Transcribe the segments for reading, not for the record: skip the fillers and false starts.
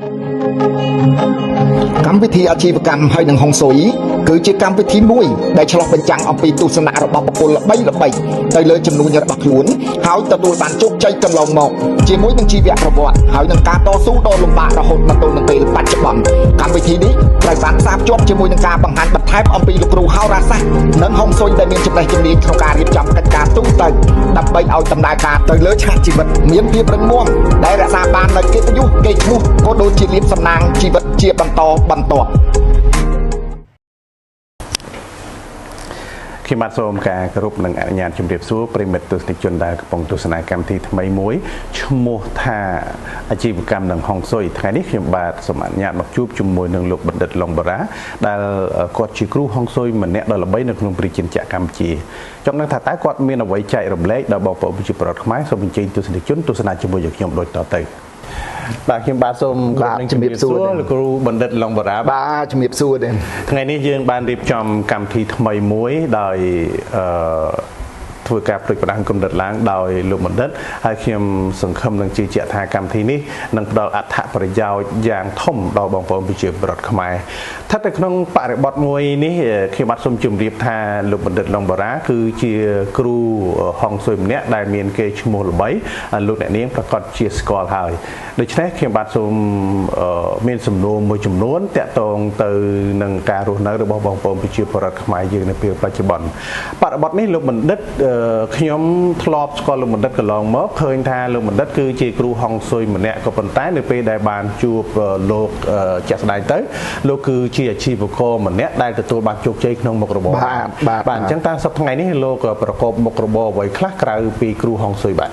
កម្មវិធីអាជីវកម្មហើយនឹងហុងស៊ុយគឺជាកម្មវិធីមួយដែលឆ្លុះបញ្ចាំងអំពីទស្សនៈរបស់បុគ្គលល្បីៗទៅលើជំនួញរបស់ខ្លួនហើយទទួលបានជោគជ័យកន្លងមកជាមួយនឹងជីវប្រវត្តិហើយនឹងការតស៊ូដ៏លំបាករហូតមកទល់នឹងពេលបច្ចុប្បន្នកម្មវិធីនេះត្រូវបានផ្សារភ្ជាប់ជាមួយនឹងការបង្ហាញបន្ថែមអំពីលោកគ្រូហោរាសាស្ត្រនិងហុងស៊ុយដែលមានចំណេះជំនាញក្នុងការរៀបចំកិច្ចការទូទៅដើម្បីឲ្យដំណើរការទៅលើឆាកជីវិតមានភាពរឹងមាំដែលរក្សាបាននូវកិត្តិយសកេរ្តិ៍ឈ្មោះក៏ដូចជាលាភសំណាងជីវិតជាបន្តបន្ទាប់ខ្ញុំបាទសូមការគោរពនិងអនុញ្ញាតជម្រាបសួរប្រិមិត្តទស្សនិកជនដែលកំពុងទស្សនាកម្មវិធីថ្មីមួយឈ្មោះថាអាជីវកម្មនិងហុងស៊ុយថ្ងៃនេះខ្ញុំបាទសូមអនុញ្ញាតមកជួបជាមួយនឹងលោកបណ្ឌិតឡុងបារ៉ាដែលគាត់ជាគ្រូហុងស៊ុយម្នាក់ដ៏ល្បីនៅក្នុងប្រជាជាតិកម្ពុជាចង់ដឹងថាតើគាត់មានអ្វីចែករំលែកដល់បងប្អូនប្រជាពលរដ្ឋខ្មែរសូមអញ្ជើញទស្សនិកជនទស្សនាជាមួយនឹងខ្ញុំដូចតទៅបាទខ្ញុំបាទសូមគោរពនឹងជំរាបសួរលោកគ្រូបណ្ឌិតឡុងបារ៉ាបាទជំរាបសួរដែរថ្ងៃនេះយើងបានរៀបចំកម្មវិធីថ្មីមួយដោយធ្វើការផ្ទុយផ្ដាំគំនិតឡើងដោយលោកបណ្ឌិតហើយខ្ញុំសង្ឃឹមនឹងជឿជាក់ថាកម្មវិធីនេះនឹងផ្ដល់អត្ថប្រយោជន៍យ៉ាងធំដល់បងប្អូនប្រជាពលរដ្ឋខ្មែរស្ថិតនៅក្នុងបរិបទមួយនេះខ្ញុំបាទសូមជម្រាបថាលោកបណ្ឌិតឡុងបារ៉ាគឺជាគ្រូហុងស៊ុយម្នាក់ដែលមានកេរ្តិ៍ឈ្មោះល្បីលោកអ្នកនាងប្រកាសជាស្គាល់ហើយដូច្នេះខ្ញុំបាទសូមមានសំណួរមួយចំនួនតាក់ទងទៅនឹងការរស់នៅរបស់បងប្អូនប្រជាពលរដ្ឋខ្មែរយើងនៅពេលបច្ចុប្បន្នបរិបទនេះលោកបណ្ឌិតខ្ញុំធ្លាប់ស្គាល់លោកបណ្ឌិតកន្លងមកឃើញថាលោកបណ្ឌិតគឺជាគ្រូហុងស៊ុយម្នាក់ក៏ប៉ុន្តែនៅពេលដែលបានជួបលោកជាក់ស្ដែងទៅលោកគឺជាអាជីវករម្នាក់ដែលទទួលបានជោគជ័យក្នុងមុខរបរបាទអញ្ចឹងតាមសប្តាហ៍ថ្ងៃនេះលោកប្រកបមុខរបរអ្វីខ្លះក្រៅពីគ្រូហុងស៊ុយបាទ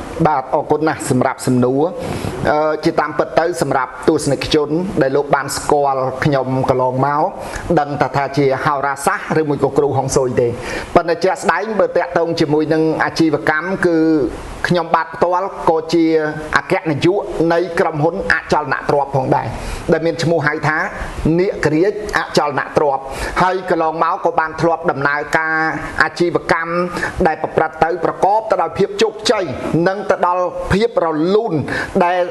អរគុណណាស់សម្រាប់សំណួរជាតាមពិតទៅសម្រាប់ទស្សនិកជនដែលលោកបានស្គាល់ខ្ញុំកន្លងមកដឹងថាជាហោរាសាស្ត្រឬមួយក៏គ្រូហុងស៊ុយទេប៉ុន្តែជាក់ស្ដែងបើតាក់ទងជាមួយនឹងអាជីវកម្មគឺខ្ញុំបាទផ្ទាល់ក៏ជាអគ្គនាយកនៃក្រុមហ៊ុនអចលនទ្រព្យផងដែរដែលមានឈ្មោះហៅថានាគរាជអចលនទ្រព្យហើយកន្លងមកក៏បានធ្លាប់ដំណើរការអាជីវកម្មដែលប្រព្រឹត្តទៅប្រកបទៅដោយភាពជោគជ័យនិងទៅដល់ភាពរលូនដែល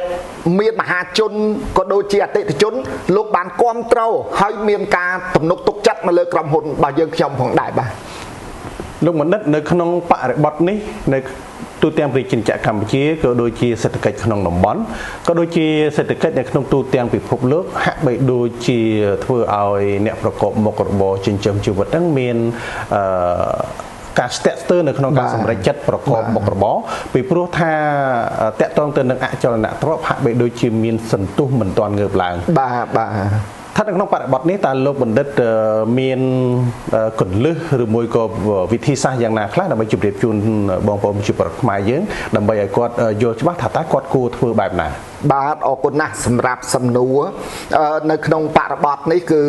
មានមហាជនក៏ដូចជាអតិថិជនលោកបានគ្រប់គ្រងហើយមានការទំនុកទុកចិត្តមកលើក្រុមហ៊ុនរបស់យើងខ្ញុំផងដែរបាទលោកបណ្ឌិតនៅក្នុងបរិបទនេះនៅទូទាំងប្រជាជាតិកម្ពុជាក៏ដូចជាសេដ្ឋកិច្ចក្នុងតំបន់ក៏ដូចជាសេដ្ឋកិច្ចនៅក្នុងទូទាំងពិភពលោកហាក់បីដូចជាធ្វើឲ្យអ្នកប្រកបមុខរបរចិញ្ចឹមជីវិតហ្នឹងមានការស្ទាក់ស្ទើរនៅក្នុងការសម្រេចចិត្តប្រកបមុខរបរពីព្រោះថាតកតងទៅនឹងអចលនទ្រព្យហាក់បីដូចជាមានសន្ទុះមិនទាន់ងើបឡើងបាទថានៅក្នុងបរិបទនេះតើលោកបណ្ឌិតមានកលឹះឬមួយក៏វិធីសាស្ត្រយ៉ាងណាខ្លះដើម្បីជម្រាបជូនបងប្អូនប្រជាពលរដ្ឋខ្មែរយើងដើម្បីឲ្យគាត់យល់ច្បាស់ថាតើគាត់គួរធ្វើបែបណាបាទអរគុណណាស់សម្រាប់សំណួរនៅក្នុងបរិបទនេះគឺ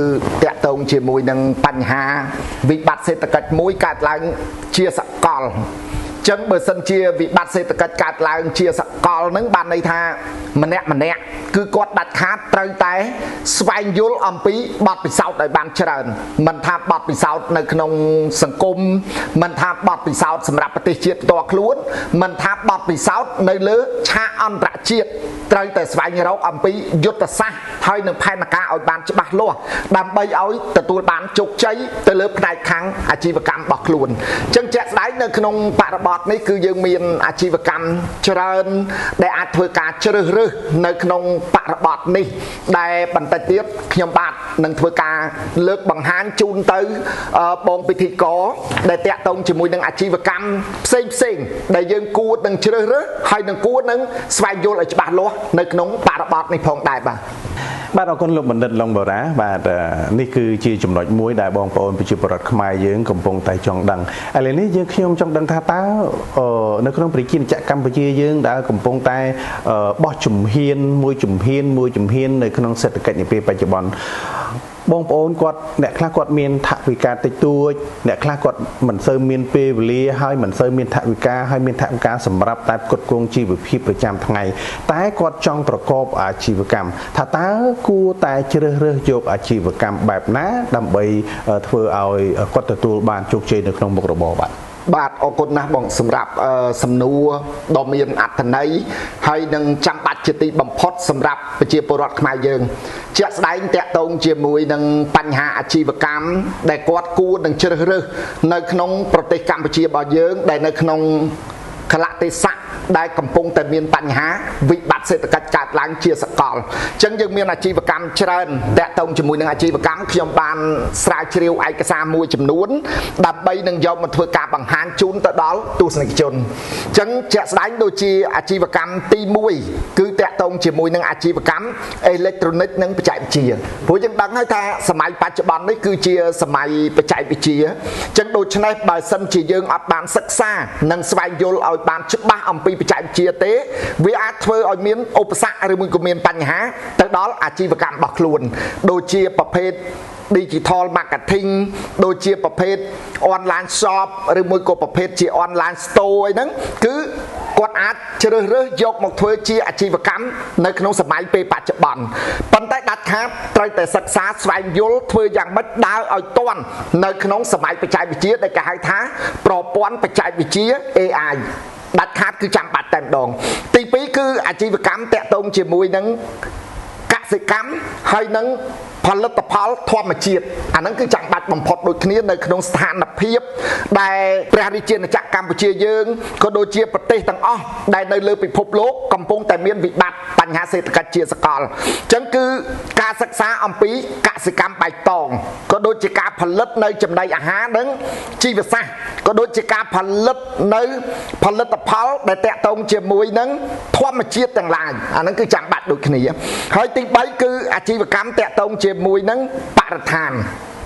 តាក់ទងជាមួយនឹងបញ្ហាវិបត្តិសេដ្ឋកិច្ចមួយកើតឡើងជាសកលចឹងបើសិនជាវិបត្តិសេដ្ឋកិច្ចកើតឡើងជាសកលនឹងបានន័យថាម្នាក់គឺគាត់ដាច់ខាតត្រូវតែស្វែងយល់អំពីបទពិសោធន៍ឲ្យបានច្រើនមិនថាបទពិសោធន៍នៅក្នុងសង្គមមិនថាបទពិសោធន៍សម្រាប់ប្រទេសជាតិផ្ទាល់ខ្លួនមិនថាបទពិសោធន៍នៅលើឆាកអន្តរជាតិត្រូវតែស្វែងរកអំពីយុទ្ធសាស្ត្រហើយនឹងផែនការឲ្យបានច្បាស់លាស់ដើម្បីឲ្យទទួលបានជោគជ័យទៅលើផ្នែកខាងអាជីវកម្មរបស់ខ្លួនអញ្ចឹងជាក់ស្ដែងនៅក្នុងបរិបទនេះគឺយើងមានអាជីវកម្មច្រើនដែលអាចធ្វើការជ្រើសរើសនៅក្នុងបរិបទនេះដែលបន្តិចទៀតខ្ញុំបាទនឹងធ្វើការលើកបង្ហាញជូនទៅបងពិធីករដែលតាក់ទងជាមួយនឹងអាជីវកម្មផ្សេងដែលយើងគួរនឹងជ្រើសរើសហើយនឹងគួរនឹងស្វែងយល់ឲ្យច្បាស់លាស់នៅក្នុងបរិបទនេះផងដែរបាទអរគុណលោកបណ្ឌិតឡុងបារ៉ាបាទនេះគឺជាចំណុចមួយដែលបងប្អូនប្រជាពលរដ្ឋខ្មែរយើងកំពុងតែចង់ដឹងឥឡូវនេះខ្ញុំចង់ដឹងថាតើនៅក្នុងប្រជាជាតិកម្ពុជាយើងដែលកំពុងតែបោះជំហានមួយជំហាននៅក្នុងសេដ្ឋកិច្ចនាពេលបច្ចុប្បន្នបងប្អូនគាត់អ្នកខ្លះគាត់មានថវិកាតិចតួចអ្នកខ្លះគាត់មិនសូវមានពេលវេលាហើយមិនសូវមានថវិកាហើយមានថវិកាសម្រាប់តែផ្គត់ផ្គង់ជីវភាពប្រចាំថ្ងៃតែគាត់ចង់ប្រកបអាជីវកម្មថាតើគួរតែជ្រើសរើសយកអាជីវកម្មបែបណាដើម្បីធ្វើឲ្យគាត់ទទួលបានជោគជ័យនៅក្នុងមុខរបរបាទ បាទអរគុណណាស់បងសម្រាប់សំណួរដ៏មានអត្ថន័យហើយនឹងចាំបាច់ជាទីបំផុតសម្រាប់ប្រជាពលរដ្ឋខ្មែរយើងជាក់ស្ដែងតាក់ទងជាមួយនឹងបញ្ហាអាជីវកម្មដែលគាត់គួរនឹងជ្រើសរើសនៅក្នុងប្រទេសកម្ពុជារបស់យើងដែលនៅក្នុងកលៈទេសៈដែលកំពុងតែមានបញ្ហាវិបត្តិសេដ្ឋកិច្ចកើតឡើងជាសកលអញ្ចឹងយើងមានអាជីវកម្មច្រើនតាក់ទងជាមួយនឹងអាជីវកម្មខ្ញុំបានស្រាវជ្រាវឯកសារមួយចំនួនដើម្បីនឹងយកមកធ្វើការបង្ហាញជូនទៅដល់ទស្សនិកជនអញ្ចឹងជាក់ស្ដែងដូចជាអាជីវកម្មទី1គឺតាក់ទងជាមួយនឹងអាជីវកម្មអេឡិចត្រូនិកនិងបច្ចេកវិទ្យាព្រោះយើងដឹងហើយថាសម័យបច្ចុប្បន្ននេះគឺជាសម័យបច្ចេកវិទ្យាអញ្ចឹងដូច្នេះបើសិនជាយើងអត់បានសិក្សានិងស្វែងយល់ឲ្យបានច្បាស់អំពីបច្ចេកវិទ្យាទេវាអាចធ្វើឲ្យមានឧបសគ្គឬមួយក៏មានបញ្ហាទៅដល់អាជីវកម្មរបស់ខ្លួនដូចជាប្រភេទ digital marketing ដូចជាប្រភេទ online shop ឬមួយក៏ប្រភេទជា online store អីហ្នឹងគឺគាត់អាចជ្រើសរើសយកមកធ្វើជាអាជីវកម្មនៅក្នុងសម័យពេលបច្ចុប្បន្នប៉ុន្តែដាច់ខាតត្រូវតែសិក្សាស្វែងយល់ធ្វើយ៉ាងម៉េចដើរឲ្យទាន់នៅក្នុងសម័យបច្ចេកវិទ្យាដែលគេហៅថាប្រព័ន្ធបច្ចេកវិទ្យា AI ដាច់ខាតគឺចាំបាច់តែម្ដងទី2គឺអាជីវកម្មតាក់ទងជាមួយនឹងកសិកម្មហើយនឹងផលិតផលធម្មជាតិអាហ្នឹងគឺចាំបាច់បំផុតដូចគ្នានៅក្នុងស្ថានភាពដែលព្រះរាជាណាចក្រកម្ពុជាយើងក៏ដូចជាប្រទេសទាំងអស់ដែលនៅលើពិភពលោកកំពុងតែមានវិបត្តិបញ្ហាសេដ្ឋកិច្ចជាសកលអញ្ចឹងគឺការសិក្សាអំពីកសិកម្មបៃតងក៏ដូចជាការផលិតនៅចំណីអាហារនិងជីវសាស្ត្រក៏ដូចជាការផលិតនៅផលិតផលដែលតាក់ទងជាមួយនឹងធម្មជាតិទាំងឡាយអាហ្នឹងគឺចាំបាច់ដូចគ្នាហើយទី3គឺអាជីវកម្មតាក់ទងជាមួយនឹងបរិស្ថាន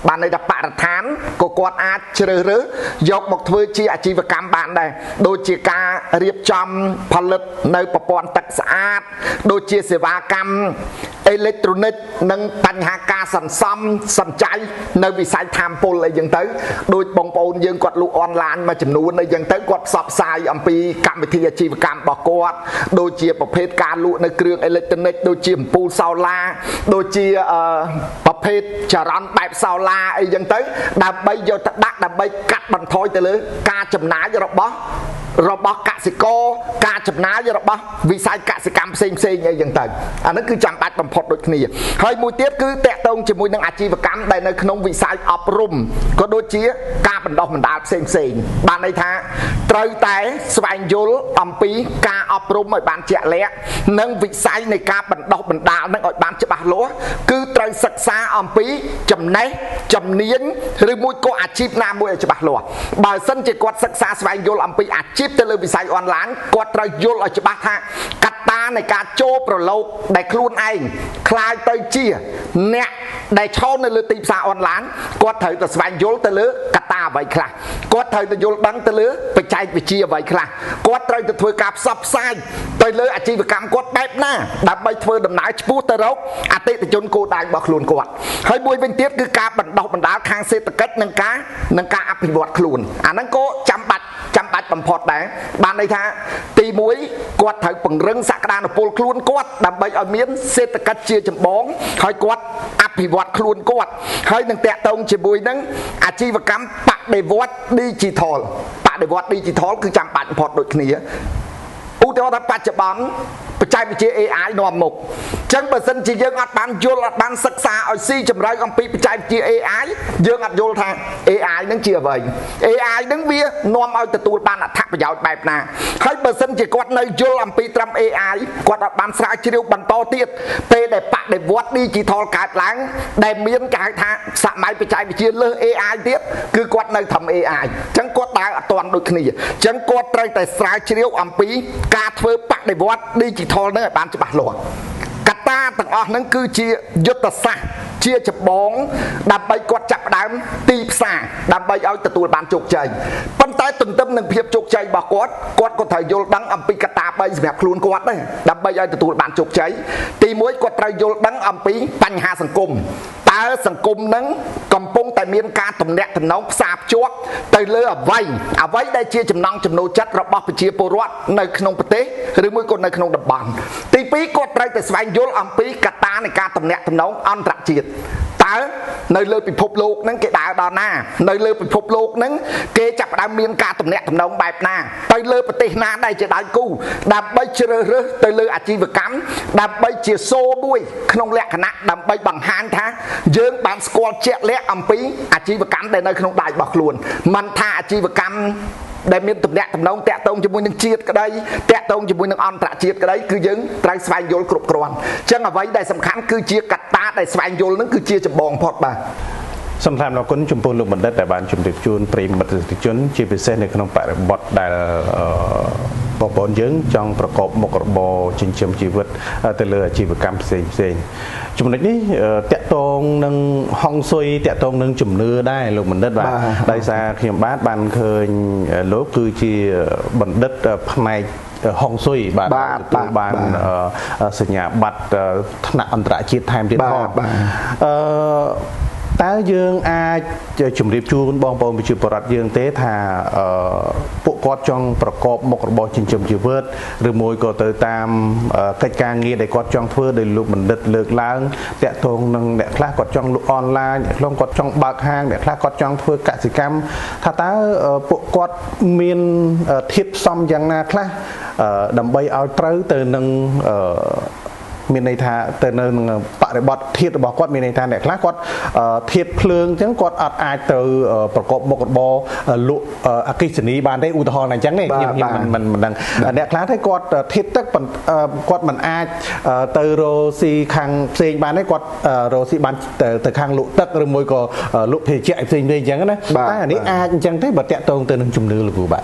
បានន័យថាបរិស្ថានក៏គាត់អាចជ្រើសរើសយកមកធ្វើជាអាជីវកម្មបានដែរដូចជាការរៀបចំផលិតនៅប្រព័ន្ធទឹកស្អាតដូចជាសេវាកម្មអេឡិចត្រូនិកនិងបញ្ហាការសន្សំសំចៃនៅវិស័យថាមពលអីចឹងទៅដូចបងប្អូនយើងគាត់លក់អនឡាញមួយចំនួនអីចឹងទៅគាត់ផ្សព្វផ្សាយអំពីកម្មវិធីអាជីវកម្មរបស់គាត់ដូចជាប្រភេទការលក់នៅគ្រឿងអេឡិចត្រូនិកដូចជាអំពូលសូឡាដូចជាប្រភេទចរន្តបែបសូឡាអីចឹងទៅដើម្បីយកទៅដាក់ដើម្បីកាត់បន្ថយទៅលើការចំណាយរបស់កសិករការចំណាយរបស់វិស័យកសិកម្មផ្សេងអីចឹងទៅអានេះគឺចាំបាច់បំផុតដូចគ្នាហើយមួយទៀតគឺតាក់ទងជាមួយនឹងអាជីវកម្មដែលនៅក្នុងវិស័យអប់រំក៏ដូចជាការបណ្ដុះបណ្ដាលផ្សេងបានន័យថាត្រូវតែស្វែងយល់អំពីការអប់រំឲ្យបានជាក់លាក់និងវិស័យនៃការបណ្ដុះបណ្ដាលនឹងឲ្យបានច្បាស់លាស់គឺត្រូវសិក្សាអំពីចំណេះជំនាញឬមួយក៏អាជីពណាមួយឲ្យច្បាស់លាស់បើសិនជាគាត់សិក្សាស្វែងយល់អំពីអាជីពទៅលើវិស័យអនឡាញគាត់ត្រូវយល់ឲ្យច្បាស់ថាកត្តានៃការចូលប្រឡូកដែលខ្លួនឯងខ្លាយទៅជាអ្នកដែលឈរនៅលើទីផ្សារអនឡាញគាត់ត្រូវតែស្វែងយល់ទៅលើកត្តាអ្វីខ្លះគាត់ត្រូវតែយល់ដឹងទៅលើបច្ចេកវិទ្យាអ្វីខ្លះគាត់ត្រូវទៅធ្វើការផ្សព្វផ្សាយទៅលើអាជីវកម្មគាត់បែបណាដើម្បីធ្វើដំណើរឆ្ពោះទៅរកអតិថិជនគោលដៅរបស់ខ្លួនគាត់ហើយមួយវិញទៀតគឺការបណ្ដុះបណ្ដាលខាងសេដ្ឋកិច្ចនិងការអភិវឌ្ឍខ្លួនអាហ្នឹងក៏ចាំបាច់បំផុតដែរបានន័យថាទី1គាត់ត្រូវពង្រឹងសក្តានុពលខ្លួនគាត់ដើម្បីឲ្យមានសេដ្ឋកិច្ចជាចម្បងហើយគាត់អភិវឌ្ឍខ្លួនគាត់ហើយនឹងតាក់ទងជាមួយនឹងអាជីវកម្មបដិវត្ត digital គឺចាំបាច់បំផុតដូចគ្នាឧទាហរណ៍ថាបច្ចុប្បន្នបច្ចេកវិទ្យា AI នាំមុខអញ្ចឹងបើសិនជាយើងអត់បានយល់អត់បានសិក្សាឲ្យស៊ីជម្រៅអំពីបច្ចេកវិទ្យា AI យើងអត់យល់ថា AI នឹងជាអ្វី AI នឹងវានាំឲ្យទទួលបានអត្ថប្រយោជន៍បែបណាហើយបើសិនជាគាត់នៅយល់អំពីត្រឹម AI គាត់អត់បានស្រាវជ្រាវបន្តទៀតពេលដែលបដិវត្ត digital កើតឡើងដែលមានគេហៅថាសម័យបច្ចេកវិទ្យាលើស AI ទៀតគឺគាត់នៅត្រឹម AI អញ្ចឹងគាត់ដើរអត់ទាន់ដូចគ្នាអញ្ចឹងគាត់ត្រូវតែស្រាវជ្រាវអំពីការធ្វើបដិវត្ត digital នឹងឲ្យបានច្បាស់លាស់កត្តាទាំងអស់ហ្នឹងគឺជាយុទ្ធសាស្ត្រជាចម្បងដើម្បីគាត់ចាប់ផ្ដើមទីផ្សារដើម្បីឲ្យទទួលបានជោគជ័យប៉ុន្តែទន្ទឹមនឹងភាពជោគជ័យរបស់គាត់ក៏ត្រូវយល់ដឹងអំពីកត្តា3សម្រាប់ខ្លួនគាត់ដែរដើម្បីឲ្យទទួលបានជោគជ័យទី1គាត់ត្រូវយល់ដឹងអំពីបញ្ហាសង្គមតើសង្គមនឹងកំពុងតែមានការទំនាក់ទំនងផ្សារភ្ជាប់ទៅលើអ្វីដែលជាចំណង់ចំណូលចិត្តរបស់ប្រជាពលរដ្ឋនៅក្នុងប្រទេសឬមួយក៏នៅក្នុងតំបន់ទី2គាត់ត្រូវតែស្វែងយល់អំពីកត្តានៃការទំនាក់ទំនងអន្តរជាតិត តើនៅលើពិភពលោកហ្នឹងគេដើរដល់ណានៅលើពិភពលោកហ្នឹងគេចាប់ផ្ដើមមានការទំនាក់ទំនងបែបណាទៅលើប្រទេសណាដែលជាដៃគូដើម្បីជ្រើសរើសទៅលើអាជីវកម្មដើម្បីជាសូមួយក្នុងលក្ខណៈដើម្បីបង្ហាញថាយើងបានស្គាល់ជាក់លាក់អំពីអាជីវកម្មដែលនៅក្នុងដៃរបស់ខ្លួនមិនថាអាជីវកម្មដែលមានទំនាក់ទំនងតាក់ទងជាមួយនឹងជាតិក្តីតាក់ទងជាមួយនឹងអន្តរជាតិក្តីគឺយើងត្រូវស្វែងយល់គ្រប់គ្រាន់អញ្ចឹងអ្វីដែលសំខាន់គឺជាកត្តាដែលស្វែងយល់នឹងគឺជាចម្បងផុតបាទសំខាន់អរគុណចំពោះលោកបណ្ឌិតដែលបានជម្រាបជូនប្រិយមិត្តទស្សនិកជនជាពិសេសនៅក្នុងបរិបទដែលបងប្អូនយើងចង់ប្រកបមុខរបរចិញ្ចឹមជីវិតទៅលើអាជីវកម្មផ្សេងចំណុចនេះតាក់ទងនឹងហុងស៊ុយតាក់ទងនឹងជំនឿដែរលោកបណ្ឌិតបាទដោយសារខ្ញុំបានឃើញលោកគឺជាបណ្ឌិតផ្នែកហុងស៊ុយបាទទទួលបានសញ្ញាបត្រថ្នាក់អន្តរជាតិថែមទៀតផងតើយើងអាចជម្រាបជូនបងប្អូនប្រជាពលរដ្ឋយើងទេថាពួកគាត់ចង់ប្រកបមុខរបរចិញ្ចឹមជីវិតឬមួយក៏ទៅតាមកិច្ចការងារដែលគាត់ចង់ធ្វើដោយលោកបណ្ឌិតលើកឡើងតាក់ទងនឹងអ្នកខ្លះគាត់ចង់លក់អនឡាញអ្នកខ្លះគាត់ចង់បើកហាងអ្នកខ្លះគាត់ចង់ធ្វើកសិកម្មថាតើពួកគាត់មានធាតុផ្សំយ៉ាងណាខ្លះដើម្បីឲ្យត្រូវទៅនឹងមានន័យថាទៅនៅនឹងបរិបទធាតុរបស់គាត់មានន័យថាអ្នកខ្លះគាត់ធាតុភ្លើងអញ្ចឹងគាត់អត់អាចទៅប្រកបមុខរបរលក់អគ្គិសនីបានទេឧទាហរណ៍អញ្ចឹងទេខ្ញុំមិនដឹងអ្នកខ្លះទេគាត់ធាតុទឹកគាត់មិនអាចទៅរកស៊ីខាងផ្សេងបានទេគាត់រកស៊ីបានទៅខាងលក់ទឹកឬមួយក៏លក់ភេសជ្ជៈផ្សេងៗអញ្ចឹងណាតែអានេះអាចអញ្ចឹងទេបើតាក់ទងទៅនឹងជំនឿលោកគ្រូបាទ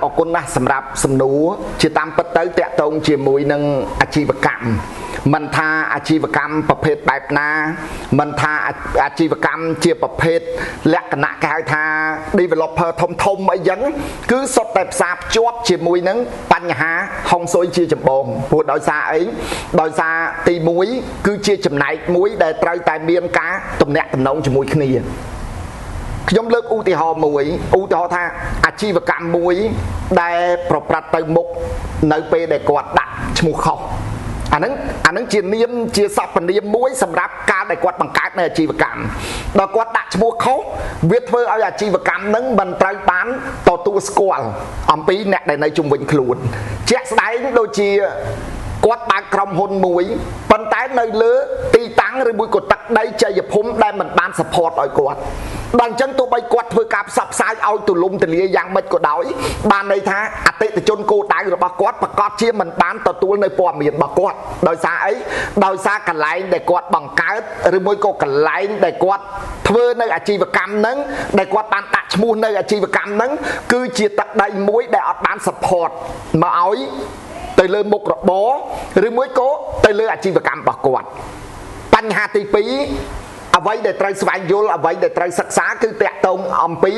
អរគុណណាស់សម្រាប់សំណួរជាតាមពិតទៅតាក់ទងជាមួយនឹងអាជីវកម្មមិនថាអាជីវកម្មប្រភេទបែបណាមិនថាអាជីវកម្មជាប្រភេទលក្ខណៈគេហៅថា developer ធំអីចឹងគឺសុទ្ធតែផ្សារភ្ជាប់ជាមួយនឹងបញ្ហាហុងស៊ុយជាចម្បងព្រោះដោយសារអីដោយសារទី1គឺជាចំណែកមួយដែលត្រូវតែមានការទំនាក់ទំនងជាមួយគ្នាខ្ញុំលើកឧទាហរណ៍មួយឧទាហរណ៍ថាអាជីវកម្មមួយដែលប្រព្រឹត្តទៅមុខនៅពេលដែលគាត់ដាក់ឈ្មោះខុសអាហ្នឹងជានាមជាសព្វនាមមួយសម្រាប់ការដែលគាត់បង្កើតនៅអាជីវកម្មដល់គាត់ដាក់ឈ្មោះខុសវាធ្វើឲ្យអាជីវកម្មហ្នឹងមិនត្រូវបានទទួលស្គាល់អំពីអ្នកដែលនៅជុំវិញខ្លួនជាក់ស្ដែងដូចជាគាត់បើកក្រុមហ៊ុនមួយប៉ុន្តែនៅលើទីតាំងឬមួយក៏ទឹកដីជ័យភូមិដែលមិនបាន support ឲ្យគាត់ដល់អញ្ចឹងទោះបីគាត់ធ្វើការផ្សព្វផ្សាយឲ្យទូលំទូលាយយ៉ាងម៉េចក៏ដោយបានន័យថាអតិថិជនគោលដៅរបស់គាត់ប្រកាសជាមិនបានទទួលនៅព័ត៌មានរបស់គាត់ដោយសារអីដោយសារកន្លែងដែលគាត់បង្កើតឬមួយក៏កន្លែងដែលគាត់ធ្វើនៅអាជីវកម្មហ្នឹងដែលគាត់បានដាក់ឈ្មោះនៅអាជីវកម្មហ្នឹងគឺជាទឹកដីមួយដែលអត់បាន support មកឲ្យទៅលើមុខរបរឬមួយក៏ទៅលើអាជីវកម្មរបស់គាត់បញ្ហាទី2អ្វីដែលត្រូវស្វែងយល់អ្វីដែលត្រូវសិក្សាគឺតាក់ទងអំពី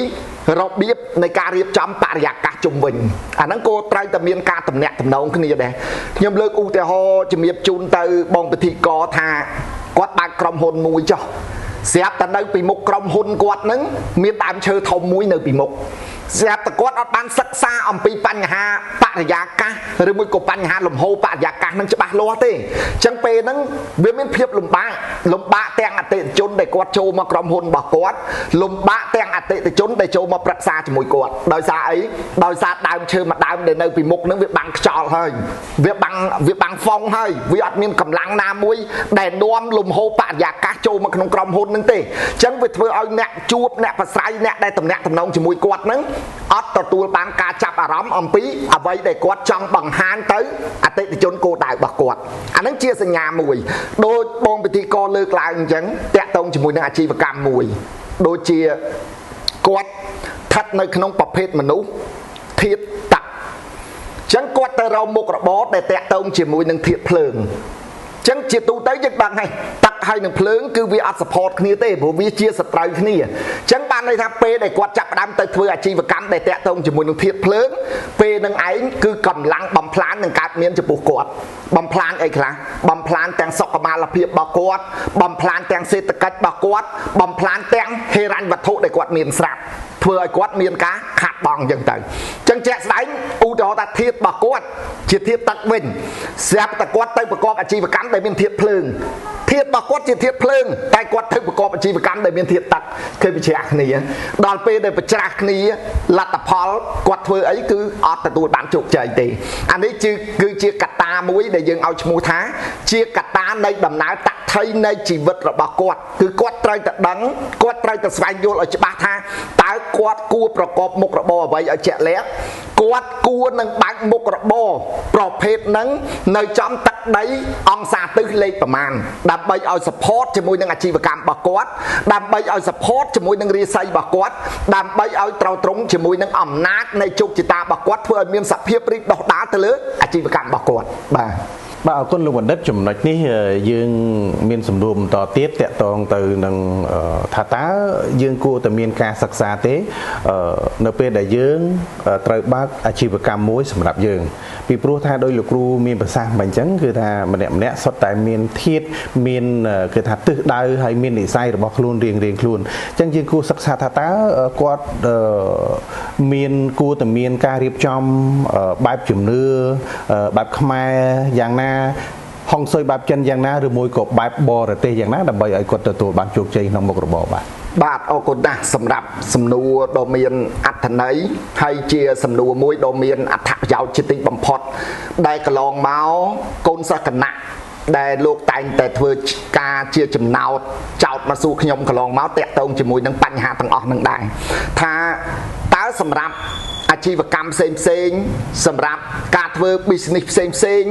របៀបនៃការរៀបចំបរិយាកាសជុំវិញអាហ្នឹងក៏ត្រូវតែមានការទំនាក់ទំនងគ្នាដែរខ្ញុំលើកឧទាហរណ៍ជំរាបជូនទៅបងពិធីករថាគាត់បើកក្រុមហ៊ុនមួយចុះស្រាប់តែនៅពីមុខក្រុមហ៊ុនគាត់ហ្នឹងមានដើមឈើធំមួយនៅពីមុខស្រាប់តែគាត់អត់បានសិក្សាអំពីបញ្ហាបរិយាកាសឬមួយក៏បញ្ហាលំហូរបរិយាកាសនឹងច្បាស់លាស់ទេអញ្ចឹងពេលហ្នឹងវាមានភាពលំបាកទាំងអតិថិជនដែលគាត់ចូលមកក្រុមហ៊ុនរបស់គាត់លំបាកទាំងអតិថិជនដែលចូលមកប្រឹក្សាជាមួយគាត់ដោយសារអីដោយសារដើមឈើមួយដើមដែលនៅពីមុខហ្នឹងវាបាំងខ្យល់ហើយវាបាំងហ្វុងហើយវាអត់មានកម្លាំងណាមួយដែលនាំលំហូរបរិយាកាសចូលមកក្នុងក្រុមហ៊ុនហ្នឹងទេអញ្ចឹងវាធ្វើឲ្យអ្នកជួបអ្នកប្រស្រ័យអ្នកដែលទំនាក់ទំនងជាមួយគាត់ហ្នឹងអត់ទទួលបានការចាប់អារម្មណ៍អំពីអ្វីដែលគាត់ចង់បង្ហាញទៅអតិថិជនគោលដៅរបស់គាត់អាហ្នឹងជាសញ្ញាមួយដូចបងពិធីករលើកឡើងអញ្ចឹងតាក់ទងជាមួយនឹងអាជីវកម្មមួយដូចជាគាត់ស្ថិតនៅក្នុងប្រភេទមនុស្សធាតុទឹកអញ្ចឹងគាត់ទៅរកមុខរបរដែលតាក់ទងជាមួយនឹងធាតុភ្លើងអញ្ចឹងជាទូទៅយើងដឹងហើយទឹកហើយនឹងភ្លើងគឺវាអត់ support គ្នាទេព្រោះវាជាសត្រូវគ្នាអញ្ចឹងបានន័យថាពេលដែលគាត់ចាប់ផ្ដើមទៅធ្វើអាជីវកម្មដែលតាក់ទងជាមួយនឹងធាតុភ្លើងពេលនឹងឯងគឺកម្លាំងបំផ្លាញនឹងកើតមានចំពោះគាត់បំផ្លាញអីខ្លះបំផ្លាញទាំងសុខុមាលភាពរបស់គាត់បំផ្លាញទាំងសេដ្ឋកិច្ចរបស់គាត់បំផ្លាញទាំងហិរញ្ញវត្ថុដែលគាត់មានស្រាប់ធ្វើឲ្យគាត់មានការខាតបង់អញ្ចឹងទៅអញ្ចឹងជាក់ស្ដែងឧទាហរណ៍ថាធាតុរបស់គាត់ជាធាតុទឹកវិញស្រាប់តែគាត់ទៅប្រកបអាជីវកម្មដែលមានធាតុភ្លើង ធាតុរបស់គាត់ជាធាតុភ្លើងតែគាត់ធ្វើប្រកបអាជីវកម្មដែលមានធាតុទឹកឃើញវិជ្ជាគ្នាដល់ពេលដែលប្រច្រាស់គ្នាលទ្ធផលគាត់ធ្វើអីគឺអត់ទទួលបានជោគជ័យទេអានេះគឺជាកត្តាមួយដែលយើងឲ្យឈ្មោះថាជាកត្តានៃដំណើរតថ័យនៃជីវិតរបស់គាត់គឺគាត់ត្រូវតែដឹងគាត់ត្រូវតែស្វែងយល់ឲ្យច្បាស់ថាតើគាត់គួរប្រកបមុខរបរអ្វីឲ្យជាក់លាក់គាត់គួរនឹងបើកមុខរបរប្រភេទហ្នឹងនៅចំទឹកដីអង្សាទិសលេខប្រមាណដើម្បីឲ្យ support ជាមួយនឹងអាជីវកម្មរបស់គាត់ដើម្បីឲ្យ support ជាមួយនឹងរាសីរបស់គាត់ដើម្បីឲ្យត្រូវត្រង់ជាមួយនឹងអំណាចនៃជោគជតារបស់គាត់ធ្វើឲ្យមានសភាពរីកដុះដាលទៅលើអាជីវកម្មរបស់គាត់បាទបាទអរគុណលោកបណ្ឌិតចំណុចនេះយើងមានសំណួរបន្តទៀតតកតងទៅនឹងថាតើយើងគួរតែមានការសិក្សាទេនៅពេលដែលយើងត្រូវបើកអាជីវកម្មមួយសម្រាប់យើងពីព្រោះថាដោយលោកគ្រូមានប្រសាសន៍មិនអញ្ចឹងគឺថាម្នាក់សុទ្ធតែមានធាតុមានគឺថាទិសដៅហើយមាននិស្ស័យរបស់ខ្លួនរៀងខ្លួនអញ្ចឹងយើងគួរសិក្សាថាតើគាត់មានគួរតែមានការរៀបចំបែបជំនឿបែបខ្មែរយ៉ាងណាហុងស៊ុយបែបចិនយ៉ាងណាឬមួយក៏បែបបរទេសយ៉ាងណាដើម្បីឲ្យគាត់ទទួលបានជោគជ័យក្នុងមុខរបរបាទអរគុណណាស់សម្រាប់សំណួរដ៏មានអត្ថន័យហើយជាសំណួរមួយដ៏មានអត្ថប្រយោជន៍ជាទីបំផុតដែលកន្លងមកកូនសិស្សគណៈដែលលោកតែងតែធ្វើការជាចំណោទចោតមកសួរខ្ញុំកន្លងមកតាក់ទងជាមួយនឹងបញ្ហាទាំងអស់នឹងដែរថាតើសម្រាប់អាជីវកម្មផ្សេងសម្រាប់ការធ្វើ business ផ្សេង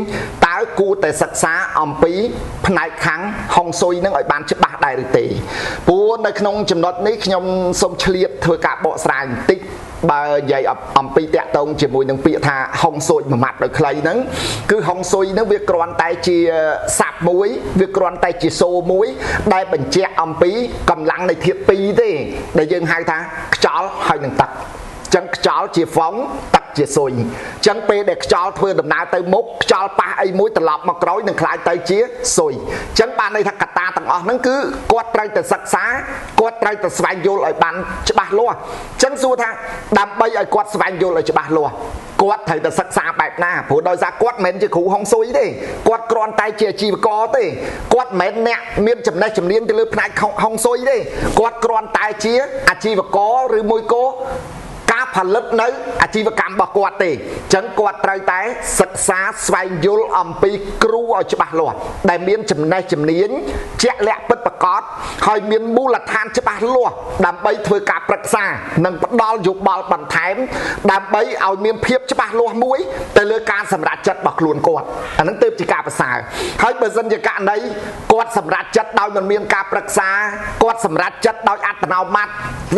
តើគួរតែសិក្សាអំពីផ្នែកខាងហុងស៊ុយនឹងឲ្យបានច្បាស់ដែរឬទេព្រោះនៅក្នុងចំណុចនេះខ្ញុំសូមឆ្លៀតធ្វើការបកស្រាយបន្តិចបើនិយាយអំពីតាក់ទងជាមួយនឹងពាក្យថាហុងស៊ុយមួយម៉ាត់ដោយខ្លីហ្នឹងគឺហុងស៊ុយហ្នឹងវាគ្រាន់តែជាស័ព្ទមួយវាគ្រាន់តែជាសូរមួយដែលបញ្ជាក់អំពីកម្លាំងនៃធាតុពីរទេដែលយើងហៅថាខ្យល់ហើយនឹងទឹកចឹងខ្យល់ជាហ្វុងទឹកជាស៊ុយចឹងពេលដែលខ្យល់ធ្វើដំណើរទៅមុខខ្យល់ប៉ះអីមួយត្រឡប់មកក្រោយនឹងคล้ายទៅជាស៊ុយចឹងបានន័យថាកត្តាទាំងអស់ហ្នឹងគឺគាត់ត្រូវតែសិក្សាគាត់ត្រូវតែស្វែងយល់ឲ្យបានច្បាស់លាស់ចឹងសួរថាដើម្បីឲ្យគាត់ស្វែងយល់ឲ្យច្បាស់លាស់គាត់ត្រូវតែសិក្សាបែបណាព្រោះដោយសារគាត់មិនមែនជាគ្រូហុងស៊ុយទេគាត់គ្រាន់តែជាអាជីវករទេគាត់មិនមែនអ្នកមានចំណេះជំនាញទៅលើផ្នែកហុងស៊ុយទេគាត់គ្រាន់តែជាអាជីវករឬមួយក៏ការផលិតនៅអាជីវកម្មរបស់គាត់ទេអញ្ចឹងគាត់ត្រូវតែសិក្សាស្វែងយល់អំពីគ្រូឲ្យច្បាស់លាស់ដែលមានចំណេះជំនាញជាក់លាក់ពិតប្រាកដហើយមានមូលដ្ឋានច្បាស់លាស់ដើម្បីធ្វើការប្រឹក្សានិងផ្ដល់យោបល់បន្ថែមដើម្បីឲ្យមានភាពច្បាស់លាស់មួយទៅលើការសម្រេចចិត្តរបស់ខ្លួនគាត់អានឹងទើបជាការប្រសើរហើយបើសិនជាករណីគាត់សម្រេចចិត្តដោយមិនមានការប្រឹក្សាគាត់សម្រេចចិត្តដោយអត្តនោម័ត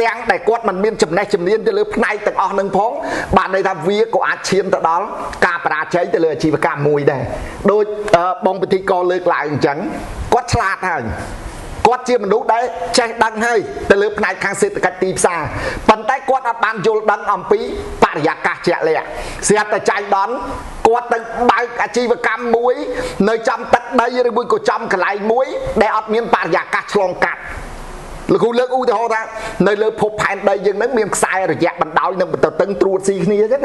ទាំងដែលគាត់មិនមានចំណេះជំនាញទៅលើផ្នែកទាំងអស់នឹងផងបានន័យថាវាក៏អាចឈានទៅដល់ការបរាជ័យទៅលើអាជីវកម្មមួយដែរដូចបងពិធីករលើកឡើងអញ្ចឹងគាត់ឆ្លាតហើយគាត់ជាមនុស្សដែលចេះដឹងហើយទៅលើផ្នែកខាងសេដ្ឋកិច្ចទីផ្សារប៉ុន្តែគាត់អត់បានយល់ដឹងអំពីបរិយាកាសជាក់លាក់ស្រាប់តែចៃដន្យគាត់ទៅបើកអាជីវកម្មមួយនៅចំទឹកដីឬមួយក៏ចំកន្លែងមួយដែលអត់មានបរិយាកាសឆ្លងកាត់លោកគ្រូលើកឧទាហរណ៍ថានៅលើភពផែនដីយើងនឹងមានខ្សែរយៈបណ្ដោយនិងបន្តតឹងត្រួតស៊ីគ្នាចឹង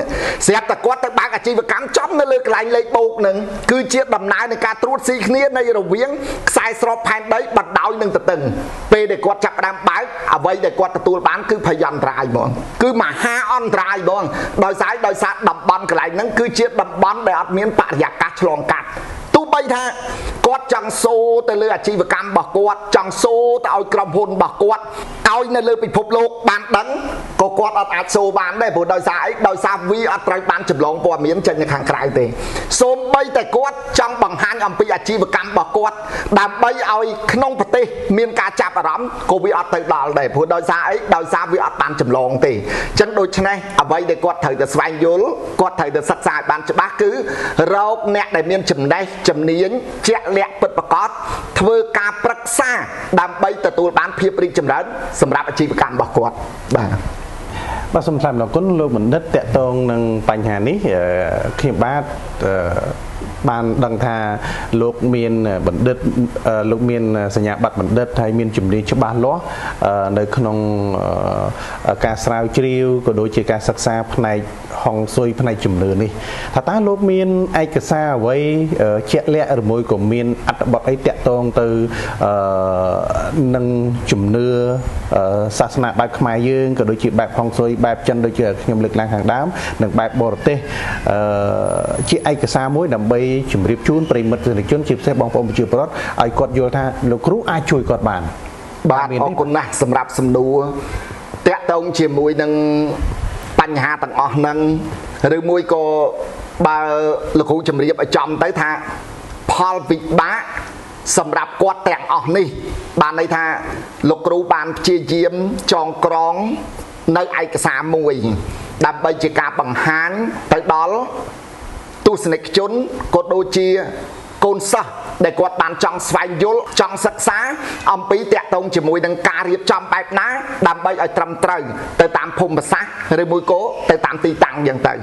ស្រាប់តែគាត់ទៅបើកអាជីវកម្មចំនៅលើកន្លែងលេខបូកនឹងគឺជាដំណើរនៃការត្រួតស៊ីគ្នានៃរវាងខ្សែស្របផែនដីបណ្ដោយនិងតឹងពេលដែលគាត់ចាប់ផ្ដើមបើកអ្វីដែលគាត់ទទួលបានគឺភយន្តរាយហ្មងគឺមហាអន្តរាយហ្មងដោយសារតំបន់កន្លែងហ្នឹងគឺជាតំបន់ដែលអត់មានបរិយាកាសឆ្លងកាត់ទោះបីថាគាត់ចង់សូទៅលើអាជីវកម្មរបស់គាត់ចង់សូទៅឲ្យក្រុមហ៊ុនរបស់គាត់ឲ្យនៅលើពិភពលោកបានដឹងក៏គាត់អត់អាចសូបានដែរព្រោះដោយសារអីដោយសារវាអត់ត្រូវបានចម្លងព័ត៌មានចេញនៅខាងក្រៅទេសូម្បីតែគាត់ចង់បង្ហាញអំពីអាជីវកម្មរបស់គាត់ដើម្បីឲ្យក្នុងប្រទេសមានការចាប់អារម្មណ៍ក៏វាអត់ទៅដល់ដែរព្រោះដោយសារអីដោយសារវាអត់បានចម្លងទេអញ្ចឹងដូច្នេះអ្វីដែលគាត់ត្រូវតែស្វែងយល់គាត់ត្រូវតែសិក្សាឲ្យបានច្បាស់គឺរកអ្នកដែលមានចំណេះជំនាញជាក់លាក់ពិតប្រាកដធ្វើការប្រឹក្សាដើម្បីទទួលបានភាពរីកចម្រើនសម្រាប់អាជីវកម្មរបស់គាត់បាទសូមថ្លែងអំណរគុណលោកបណ្ឌិតតកតងនឹងបញ្ហានេះខ្ញុំបាទ ban đăng tha lúc miền bản đất lúc miền sanh nhà bát bản đất hay miền chủng đi cho ba ló nơi không ca sao chiêu có đôi chỉ ca sắc xa này hong xuôi này chủng nửa này thà ta lúc miền ai cả xa với chẹt lẹ ở môi của miền ăn bọt ấy tẹt tông từ nâng chủng nửa sát nạ bài khai dương có đôi chỉ bài hong xuôi bài chân đôi chỉ nhầm lực lang hàng đám nâng bài bò tê chỉ ai cả xa mối đầm bay chủng riệp chun pray mật từ chun chip xe bong bong chip rốt ai cọt vô tha lục rú ai chui cọt bàn bạn ở con nè sầm rạp sầm đua tẹt tông chỉ mùi nângปัญหาต่างออกนั่งหรือมวยก็บาลูกหูจำเรียบจอมไต้ท่าพอลวิบ้าสำหรับกวาดแต่งออกนี่บานในท่าลูกรูบานเจียเยี่ยมจองกรองในไอกษามวยดับใบจิกาบังฮันไปดอลตู้สเนกจุนกดโดเจียโกนซะได้กวาดบานจองสไฟยุลจองศึกษาอมปีแตะตรงจมูกดังการเรียบจอมแบบน้าดำใบไอตรำตรึงแต่ตามภูมิภาษาหรือมวยโก้แต่ตามตีตังอย่างต่าง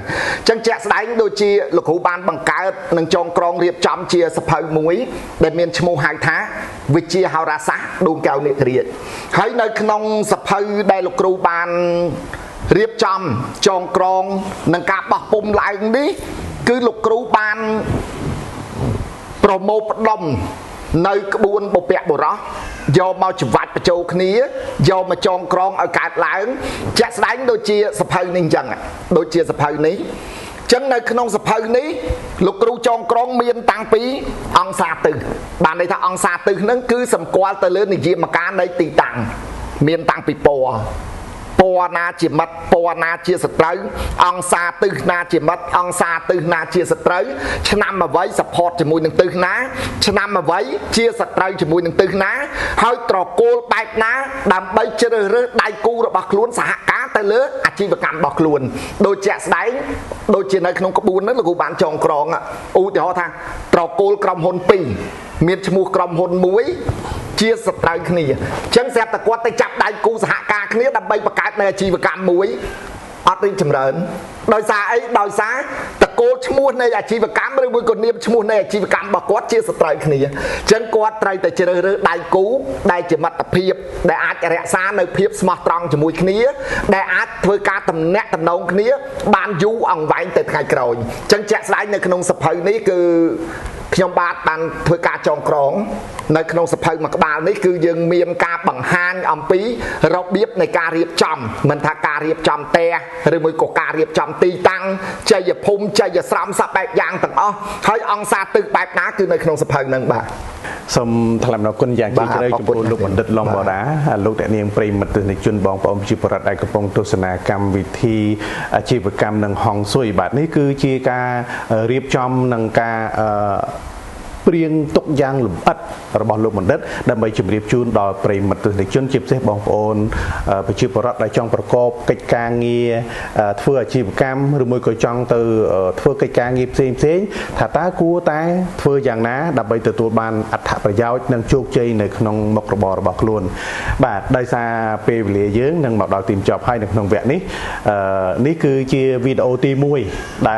จังแจกสายโดยเจียลูกหูบานบังการนังจองกรองเรียบจอมเจียสะเพมวยได้เมียนชมูหายท้าวิเจียฮาราซะดูเกาเนเรียให้ในขนมสะเพได้ลูกครูบานเรียบจอมจองกรองนังกาปะปุ่มลายนี้คือลูกครูบานโปรโมทดมในกระบวนบุปผาบุรยอมมาจุดวัดประโจคนี้ยอมมาจองกรองอากาศหลายจะแสดงโดยเจียสะเพนิ่งจังโดยเจียสะเพนี้จังในขนมสะเพนี้ลูกครูจองกรองเมียนตังปีองศาตึกบานในทางองศาตึกนั้นคือสำคัญแต่เลือดในเยี่ยมการในตีตังเมียนตังปีปอนาจิมัดปอนาเชียสตร์องซาตึกนาจิมัดองซาตึกนาเชียสตร์ชนะมาไว้สปอร์ตจมูกหนึ่งตึกนะชนะมาไว้เชียสตร์จมูกหนึ่งตึกนะให้ตรอกโกลแบบนะดำใบเจริญเรื่องได้กูระบักล้วนสหการแต่เลืออาชีพการบักล้วนโดยแจกได้โดยเจนในขนมกระบุนนั่นlàกูบ้านจองกรองอ่ะอูเดี๋ยวท่าตรอกโกลกรมหนปีเมียนจมูกกรมหนมุ้ยเชียสตร์ขณีจังแสบตะกวดแต่จับได้กูสหการขณีดำใบประกาศในอาชีพการมุ้ยอัดริจำเริญโดยสาไอ้โดยสาตะโกนชมูในอาชีพกรรมหรือบุญกฎเนียมชมูในอาชีพกรรมบอกกวดเชียสตร์ขณีจังกวดไตรแต่เจริญได้กูได้จะมัดเพียบได้อาจจะรักษาในเพียบสมตรองจมูกขณีได้อาจเพื่อการตำแหน่งตำนองขณีบานยูอ่างไว้แต่ไงกรอยจังแจกสายในขนมสะเพนี้คือขยมบาดบันเพื่อการจองกรองในขนมสะเพมักบาลนี้คือยังมีการบังฮันอัมปีเราเบียบในการเรียบจำมันถ้าการเรียบจำแต่หรือมือกการเรียบจำตีตังใจอย่าพุ่มใจอย่าซ้ำสับแบบยางต่างอ้อให้องศาตึกแบบนั้นคือในขนมสะเพนั่งบ่าสมทลายนกุลอย่างที่จะได้จุดลูกบันทึกลองบ่อดาลูกแต่เนียงปริมาตุในจุนบองปอมจิปรัดไอกระปงตุสนากรรมวิธีอาชีพกรรมนังห้องซุยบาทนี้คือจีกาเรียบจอมนังกาเปลี่ยนตกยางหลุมอัดระบอบลูกมันเด็ดดำไปจุดเรียบจูนดอยปริมาตุในจุนจิบเสบองโอนไปจิปรัดไอจองประกอบกิจการเงียเพื่ออาชีพกรรมหรือมวยก็จองตัวเพื่อกิจการเงียบเซ็งถ้าตากูตาเพื่ออย่างนั้นดำไปตัวบานอัฐประยาวนังโชคใจในขนมมกระบอกระบอกล้วนบาดได้ซาเปรย์เลี้ยเยอะนังบอกดาวตีมจอบให้ในขนมแหวนนี้นี่คือเชียวิดีโอตีมวยได้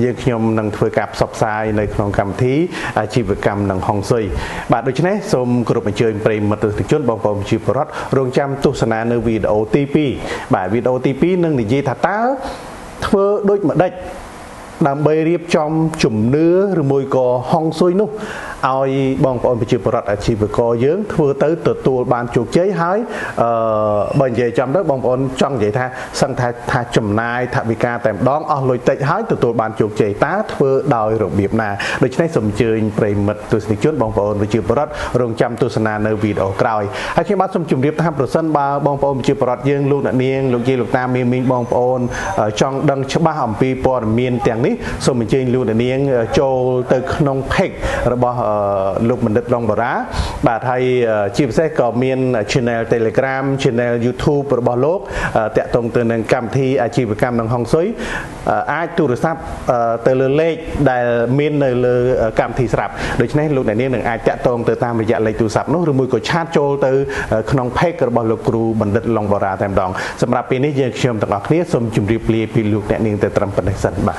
ยังขยมนังเพื่อกับซอกไซในขนมกรรมที่อาชีพกรรมนังห้องซุยบาดโดยเฉพาะสมกรุบเชิญเปรมมาตุติชนบองปอมชีพรถรวงจำตุสนาในวิดีโอทีพีบาดวิดีโอทีพีนึงในยีถัดตาเพื่อโดยมาได้นำใบเรียบจอมจุ่มเนื้อหรือมวยกอห้องซุยนุเอาบองปอนไปจีบรัดอาชีพกอเยื้องเพื่อtớiตัวบานจุกเจ๊หายบางอย่างจำได้บองปอนจังใหญ่ท่าสังท่าจุ่มนายท่าวิกาแต่ดองเอาลอยเตะหายตัวบานจุกเจ๊ตาเพื่อดอยระเบียบนาโดยใช้สมเจริญเปรมมัดตัวสิจุนบองปอนไปจีบรัดรวงจำตุสนาในวีดออกกลอยให้เข้ามาสมจุ่มเรียบท่าประสันบาบองปอนไปจีบรัดเยื้องลูกเนียงลูกเจลูกตามีบองปอนจังดังฉบับหำปีปอนเมียนแต่งนี้สมเจริญลูกเนียงโจตึกนงเพ็กระบอบลูกมันดัดลองบาระบาไทยจีบเสกก็มีchannel Telegram channel YouTube ระบอบโลกแต่ตรงตัวหนึ่งกรรมที่อาชีพกรรมนังห้องซุยอาจตุรศัพท์เตลเลขได้มีในเรื่องกรรมที่สลับโดยเฉพาะลูกในนี้หนึ่งอาจจะตรงตัวตามระยะเลยตุรศัพท์นู้นหรือมือก็ชาร์จโจตัวขนมเพ็กระบอบโลกครูบันดัดลองบาระแทนดองสำหรับปีนี้ยังเชื่อมต่างออกนี้สมจุมรีพลีปีลูกเนี่ยนิ่งแต่ตรำปนสันบา